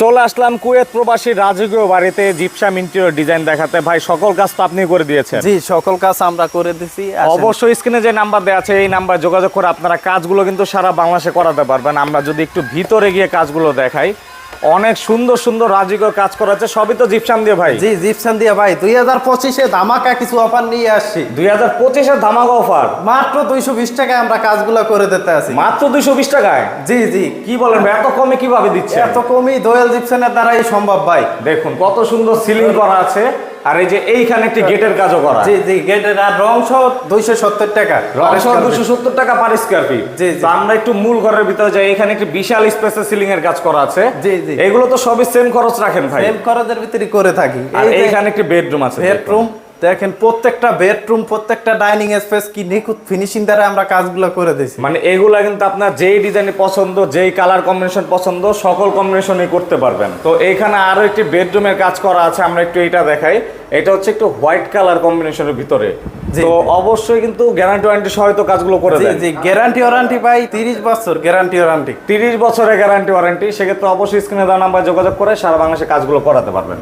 চলে আসলাম কুয়েত প্রবাসী রাজকীয় বাড়িতে জিপসাম ইন্টেরিয়র ডিজাইন দেখাতে। ভাই সকল কাজ তো আপনি করে দিয়েছেন? জি, সকল কাজ আমরা করে দিছি। অবশ্যই স্ক্রিনে যে নাম্বার দেওয়া আছে এই নাম্বার যোগাযোগ করে আপনারা কাজগুলো কিন্তু সারা বাংলাদেশে করাতে পারবেন। আমরা যদি একটু ভিতরে গিয়ে কাজগুলো দেখাই, অনেক সুন্দর সুন্দর রাজকীয় কাজ করা আছে, সবই তো জিপসাম দিয়ে ভাই। জি, জিপসাম দিয়ে ভাই 2025-এ ধামাকা কিছু অফার নিয়ে আসছি। 2025-এর ধামাকা অফার মাত্র 220 টাকায় আমরা কাজগুলো করে দিতে আছি। মাত্র 220 টাকায়? জি জি। কি বলেন ভাই, এত কমে কিভাবে দিচ্ছে? এত কমই দোয়েল জিপসামের দ্বারাই সম্ভব ভাই। দেখুন কত সুন্দর সিলিং করা আছে, আর এই যে এইখানে একটি গেটের কাজও করা। জি জি, গেটের আর রং সহ 270 টাকা। রং সহ 270 টাকা পার স্কয়ার ফিট। জি জি। তো আমরা একটু মূল ঘরের ভিতরে যাই, এখানে একটি বিশাল স্পেসে সিলিং এর কাজ করা আছে। জি জি। এগুলো তো সবই সেম খরচ রাখেন ভাই? সেম খরচের ভিতরে করে থাকি। আর এইখানে একটি বেডরুম আছে। বেডরুম দেখেন, প্রত্যেকটা বেডরুম, প্রত্যেকটা ডাইনিং স্পেস কি নিখুঁত ফিনিশিং দ্বারা আমরা কাজগুলো করে দিয়েছি। মানে এগুলা কিন্তু আপনার যেই ডিজাইনে পছন্দ, যেই কালার কম্বিনেশন পছন্দ, সকল কম্বিনেশনই করতে পারবেন। তো এইখানে আরো একটি বেডরুমের কাজ করা আছে, আমরা একটু এটা দেখাই। এটা হচ্ছে একটু হোয়াইট কালার কম্বিনেশনের ভিতরে। তো অবশ্যই কিন্তু গ্যারান্টি ওয়ারেন্টি সহ তো কাজগুলো করে দেন? জি, গ্যারান্টি ওয়ারেন্টি পাই 30 বছর গ্যারান্টি ওয়ারেন্টি। 30 বছরের গ্যারান্টি ওয়ারেন্টি। সেক্ষেত্রে অবশ্যই স্ক্রিনে দেওয়া নাম্বার যোগাযোগ করে সারা বাংলাদেশে কাজগুলো করাতে পারবেন।